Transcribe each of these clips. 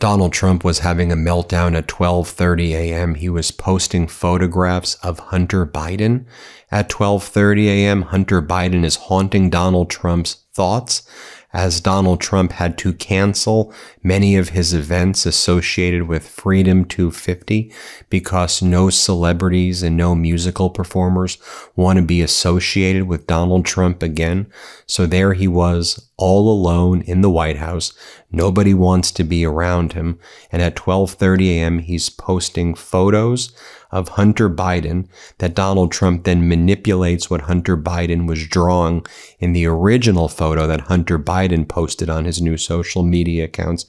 Donald Trump was having a meltdown at 12:30 a.m. He was posting photographs of Hunter Biden at 12:30 a.m. Hunter Biden is haunting Donald Trump's thoughts, as Donald Trump had to cancel many of his events associated with Freedom 250 because no celebrities and no musical performers want to be associated with Donald Trump again. So there he was, all alone in the White House. Nobody wants to be around him. And at 12:30 a.m., he's posting photos of Hunter Biden that Donald Trump then manipulates what Hunter Biden was drawing in the original photo that Hunter Biden posted on his new social media accounts.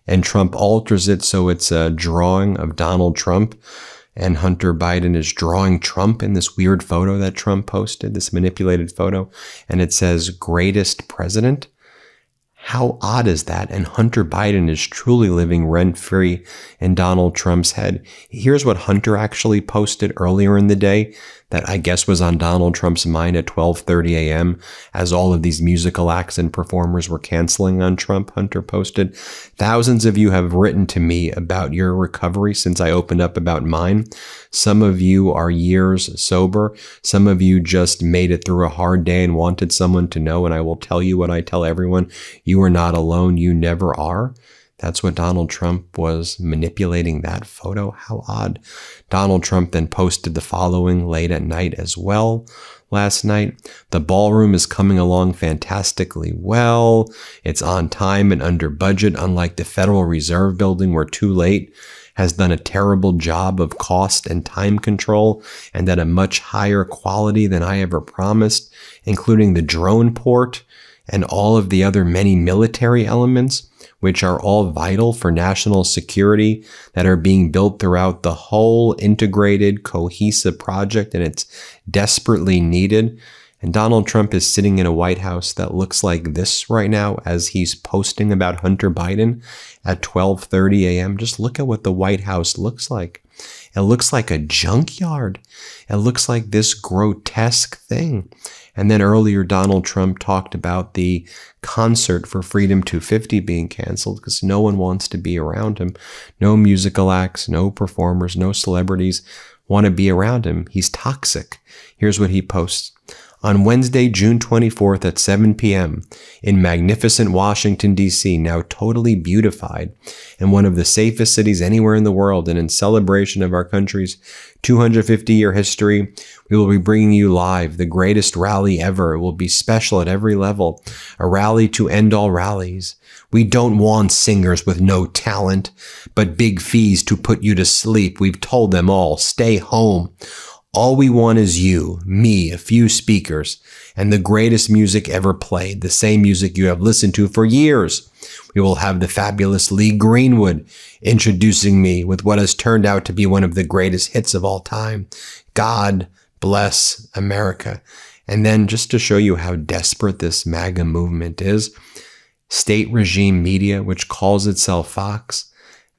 And Trump alters it so it's a drawing of Donald Trump, and Hunter Biden is drawing Trump in this weird photo that Trump posted, this manipulated photo, and it says greatest president. How odd is that? And Hunter Biden is truly living rent-free in Donald Trump's head. Here's what Hunter actually posted earlier in the day that I guess was on Donald Trump's mind at 12:30 a.m. as all of these musical acts and performers were canceling on Trump. Hunter posted, "Thousands of you have written to me about your recovery since I opened up about mine. Some of you are years sober. Some of you just made it through a hard day and wanted someone to know, and I will tell you what I tell everyone. You are not alone. You never are." That's what Donald Trump was manipulating that photo. How odd. Donald Trump then posted the following late at night as well. Last night, "The ballroom is coming along fantastically well. It's on time and under budget, unlike the Federal Reserve building where Too Late has done a terrible job of cost and time control and at a much higher quality than I ever promised, including the drone port and all of the other many military elements, which are all vital for national security that are being built throughout the whole integrated, cohesive project, and it's desperately needed." And Donald Trump is sitting in a White House that looks like this right now as he's posting about Hunter Biden at 12:30 a.m. Just look at what the White House looks like. It looks like a junkyard. It looks like this grotesque thing. And then earlier, Donald Trump talked about the concert for Freedom 250 being canceled because no one wants to be around him. No musical acts, no performers, no celebrities want to be around him. He's toxic. Here's what he posts. "On Wednesday, June 24th at 7 p.m. in magnificent Washington, D.C., now totally beautified, in one of the safest cities anywhere in the world, and in celebration of our country's 250-year history, we will be bringing you live the greatest rally ever. It will be special at every level, a rally to end all rallies. We don't want singers with no talent, but big fees to put you to sleep. We've told them all, stay home. All we want is you, me, a few speakers, and the greatest music ever played, the same music you have listened to for years. We will have the fabulous Lee Greenwood introducing me with what has turned out to be one of the greatest hits of all time. God bless America." And then just to show you how desperate this MAGA movement is, state regime media, which calls itself Fox,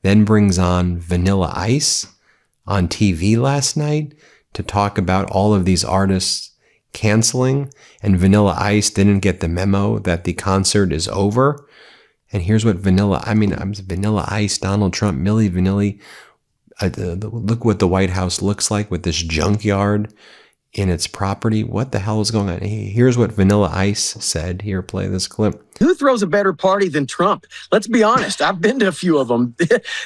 then brings on Vanilla Ice on TV last night to talk about all of these artists canceling, and Vanilla Ice didn't get the memo that the concert is over. And here's what Vanilla Ice, Donald Trump, Milli Vanilli, look what the White House looks like with this junkyard in its property. What the hell is going on? Here's what Vanilla Ice said. Here, play this clip. Who throws a better party than Trump? Let's be honest. I've been to a few of them.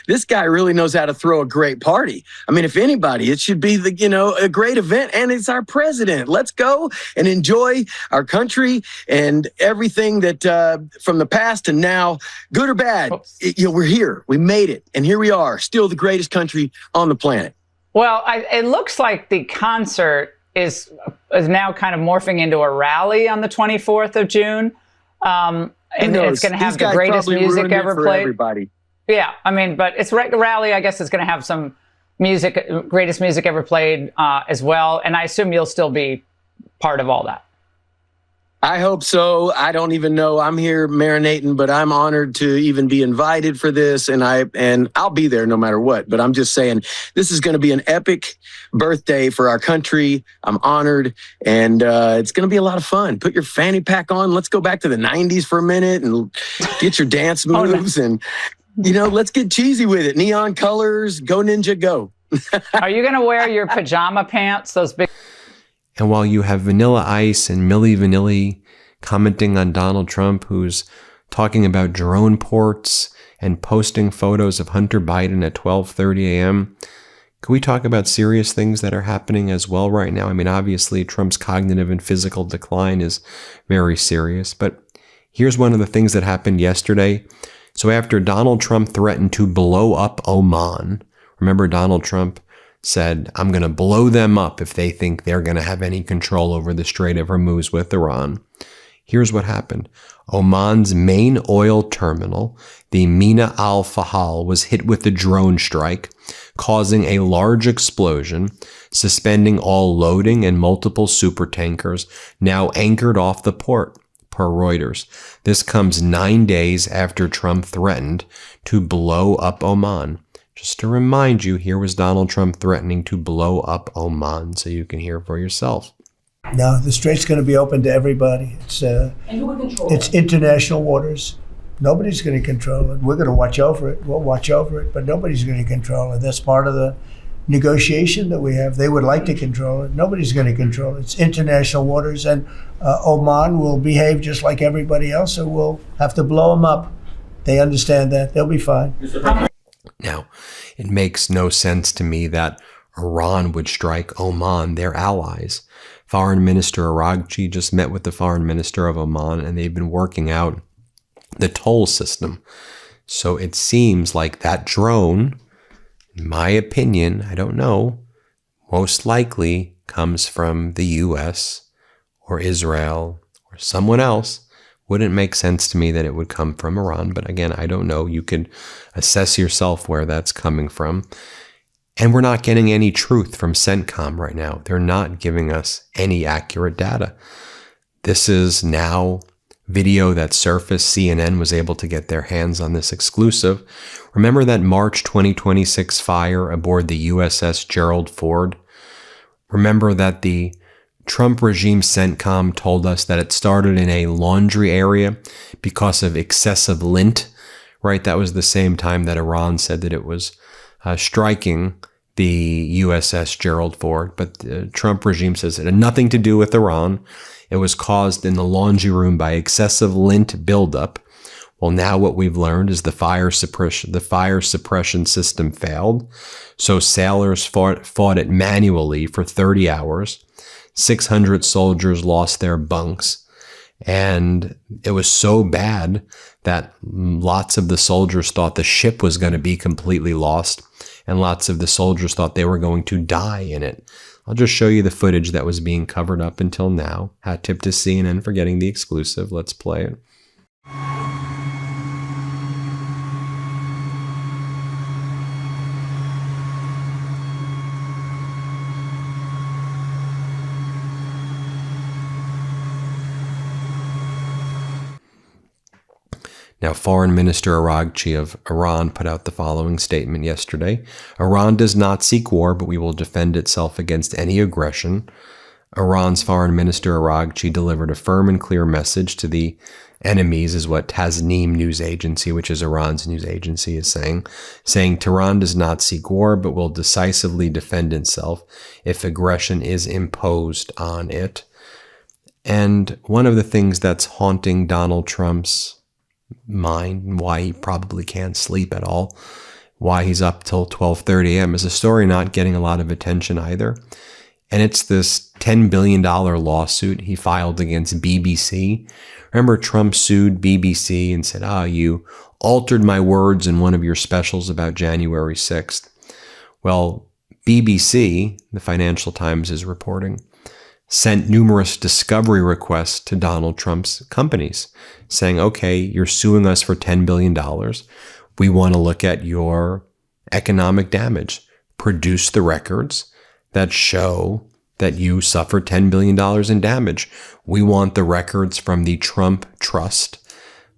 This guy really knows how to throw a great party. I mean, if anybody, it should be a great event, and it's our president. Let's go and enjoy our country and everything that from the past to now, good or bad. We're here. We made it, and here we are, still the greatest country on the planet. Well, it looks like the concert is now kind of morphing into a rally on the 24th of June. And it's going to have the greatest music ever played. Everybody. Yeah, I mean, but it's a rally. I guess it's going to have some music, greatest music ever played as well. And I assume you'll still be part of all that. I hope so. I don't even know. I'm here marinating, but I'm honored to even be invited for this, and I'll be there no matter what. But I'm just saying, this is going to be an epic birthday for our country. I'm honored, and it's going to be a lot of fun. Put your fanny pack on. Let's go back to the 90s for a minute and get your dance moves and let's get cheesy with it. Neon colors, go Ninja, go. Are you going to wear your pajama pants, those big? And while you have Vanilla Ice and Milli Vanilli commenting on Donald Trump, who's talking about drone ports and posting photos of Hunter Biden at 12:30 a.m., can we talk about serious things that are happening as well right now? I mean, obviously, Trump's cognitive and physical decline is very serious, but here's one of the things that happened yesterday. So after Donald Trump threatened to blow up Oman, remember Donald Trump said, I'm going to blow them up if they think they're going to have any control over the Strait of Hormuz with Iran. Here's what happened. Oman's main oil terminal, the Mina Al Fahal, was hit with a drone strike, causing a large explosion, suspending all loading and multiple supertankers now anchored off the port, per Reuters. This comes 9 days after Trump threatened to blow up Oman. Just to remind you, here was Donald Trump threatening to blow up Oman, so you can hear for yourself. No, the strait's going to be open to everybody. It's international waters. Nobody's going to control it. We're going to watch over it. We'll watch over it, but nobody's going to control it. That's part of the negotiation that we have. They would like to control it. Nobody's going to control it. It's international waters, and Oman will behave just like everybody else, so we'll have to blow them up. They understand that. They'll be fine. Now, it makes no sense to me that Iran would strike Oman, their allies. Foreign Minister Araghchi just met with the Foreign Minister of Oman, and they've been working out the toll system. So it seems like that drone, in my opinion, I don't know, most likely comes from the U.S. or Israel or someone else. Wouldn't make sense to me that it would come from Iran, but again, I don't know. You could assess yourself where that's coming from. And we're not getting any truth from CENTCOM right now. They're not giving us any accurate data. This is now video that surfaced. CNN was able to get their hands on this exclusive. Remember that March 2026 fire aboard the USS Gerald Ford? Remember that the Trump regime CENTCOM told us that it started in a laundry area because of excessive lint, right? That was the same time that Iran said that it was striking the USS Gerald Ford. But the Trump regime says it had nothing to do with Iran. It was caused in the laundry room by excessive lint buildup. Well, now what we've learned is the fire suppression system failed. So sailors fought it manually for 30 hours. 600 soldiers lost their bunks. And it was so bad that lots of the soldiers thought the ship was going to be completely lost. And lots of the soldiers thought they were going to die in it. I'll just show you the footage that was being covered up until now. Hat tip to CNN for getting the exclusive. Let's play it. Now, Foreign Minister Araghchi of Iran put out the following statement yesterday. Iran does not seek war, but we will defend itself against any aggression. Iran's Foreign Minister Araghchi delivered a firm and clear message to the enemies, is what Tasnim news agency, which is Iran's news agency, is saying Tehran does not seek war, but will decisively defend itself if aggression is imposed on it. And one of the things that's haunting Donald Trump's mind and why he probably can't sleep at all, why he's up till 12:30 a.m. is a story not getting a lot of attention either. And it's this $10 billion lawsuit he filed against BBC. Remember, Trump sued BBC and said, you altered my words in one of your specials about January 6th. Well, BBC, the Financial Times is reporting, sent numerous discovery requests to Donald Trump's companies saying, okay, you're suing us for $10 billion. We want to look at your economic damage. Produce the records that show that you suffered $10 billion in damage. We want the records from the Trump Trust,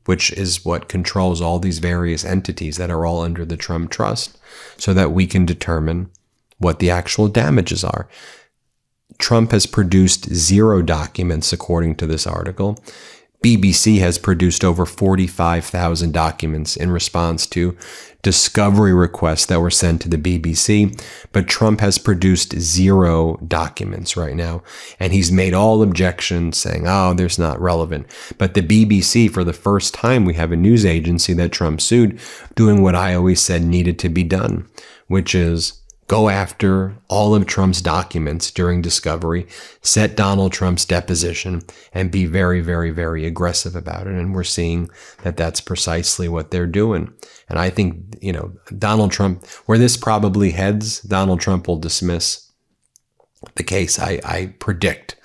which is what controls all these various entities that are all under the Trump Trust, so that we can determine what the actual damages are. Trump has produced 0 documents, according to this article. BBC has produced over 45,000 documents in response to discovery requests that were sent to the BBC, but Trump has produced 0 documents right now, and he's made all objections saying, oh, there's not relevant. But the BBC, for the first time, we have a news agency that Trump sued, doing what I always said needed to be done, which is go after all of Trump's documents during discovery, set Donald Trump's deposition, and be very, very, very aggressive about it. And we're seeing that that's precisely what they're doing. And I think, Donald Trump, where this probably heads, Donald Trump will dismiss the case, I predict.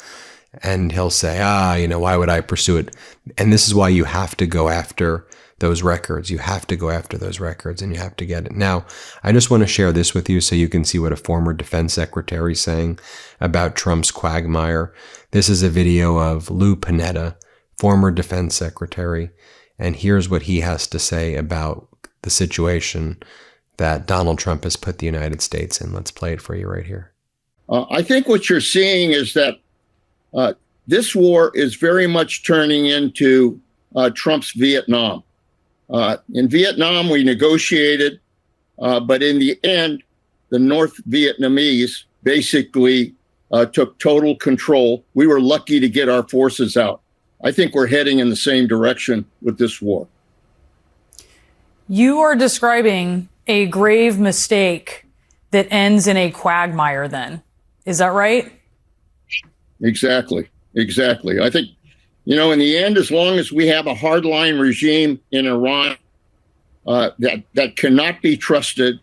And he'll say, why would I pursue it? And this is why you have to go after those records. You have to go after those records, and you have to get it. Now, I just want to share this with you so you can see what a former defense secretary is saying about Trump's quagmire. This is a video of Lou Panetta, former defense secretary, and here's what he has to say about the situation that Donald Trump has put the United States in. Let's play it for you right here. I think what you're seeing is that this war is very much turning into Trump's Vietnam. In Vietnam, we negotiated, but in the end, the North Vietnamese basically took total control. We were lucky to get our forces out. I think we're heading in the same direction with this war. You are describing a grave mistake that ends in a quagmire then. Is that right? Exactly. I think, in the end, as long as we have a hardline regime in Iran that cannot be trusted,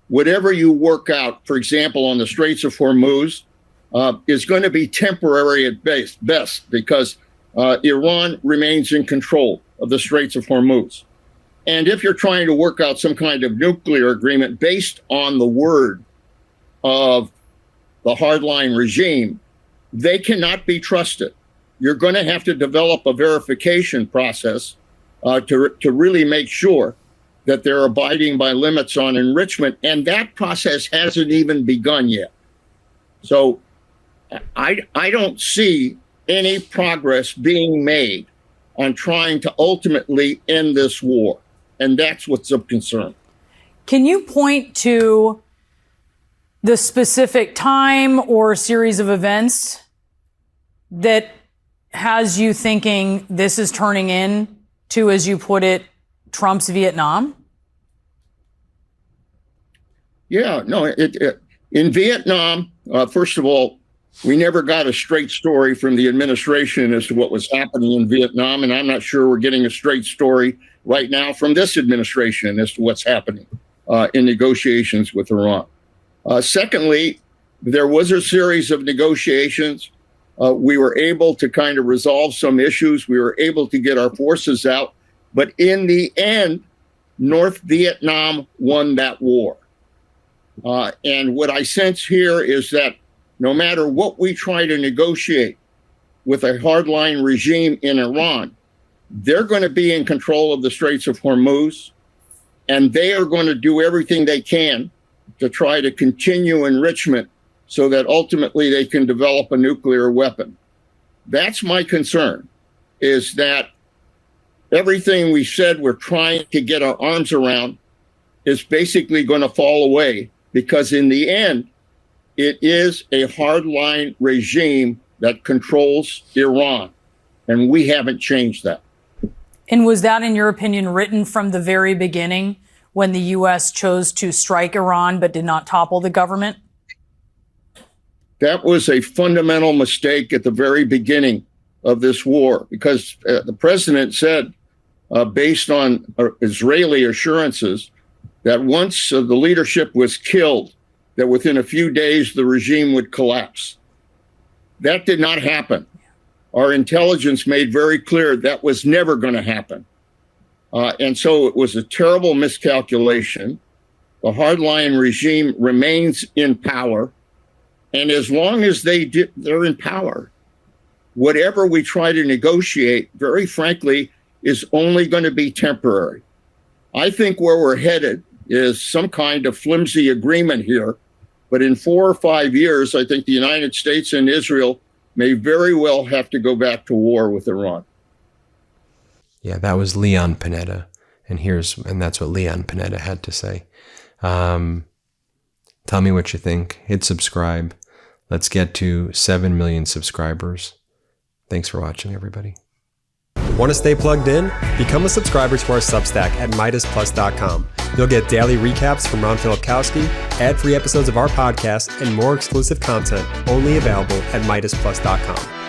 whatever you work out, for example, on the Straits of Hormuz, is going to be temporary at best because Iran remains in control of the Straits of Hormuz. And if you're trying to work out some kind of nuclear agreement based on the word of the hardline regime, they cannot be trusted. You're going to have to develop a verification process to really make sure that they're abiding by limits on enrichment. And that process hasn't even begun yet. So I don't see any progress being made on trying to ultimately end this war. And that's what's of concern. Can you point to the specific time or series of events that has you thinking this is turning into, as you put it, Trump's Vietnam? Yeah, no, in Vietnam, first of all, we never got a straight story from the administration as to what was happening in Vietnam, and I'm not sure we're getting a straight story right now from this administration as to what's happening in negotiations with Iran. Secondly, there was a series of negotiations. We were able to kind of resolve some issues. We were able to get our forces out. But in the end, North Vietnam won that war. And what I sense here is that no matter what we try to negotiate with a hardline regime in Iran, they're going to be in control of the Straits of Hormuz, and they are going to do everything they can to try to continue enrichment so that ultimately they can develop a nuclear weapon. That's my concern, is that everything we said we're trying to get our arms around is basically going to fall away, because in the end, it is a hardline regime that controls Iran, and we haven't changed that. And was that, in your opinion, written from the very beginning when the U.S. chose to strike Iran but did not topple the government? That was a fundamental mistake at the very beginning of this war, because the president said, based on Israeli assurances, that once the leadership was killed, that within a few days the regime would collapse. That did not happen. Our intelligence made very clear that was never going to happen. And so it was a terrible miscalculation. The hardline regime remains in power. And as long as they're in power, whatever we try to negotiate, very frankly, is only going to be temporary. I think where we're headed is some kind of flimsy agreement here. But in 4 or 5 years, I think the United States and Israel may very well have to go back to war with Iran. Yeah, that was Leon Panetta. And that's what Leon Panetta had to say. Tell me what you think. Hit subscribe. Let's get to 7 million subscribers. Thanks for watching, everybody. Want to stay plugged in? Become a subscriber to our Substack at MeidasPlus.com. You'll get daily recaps from Ron Filipkowski, ad-free episodes of our podcast, and more exclusive content only available at MeidasPlus.com.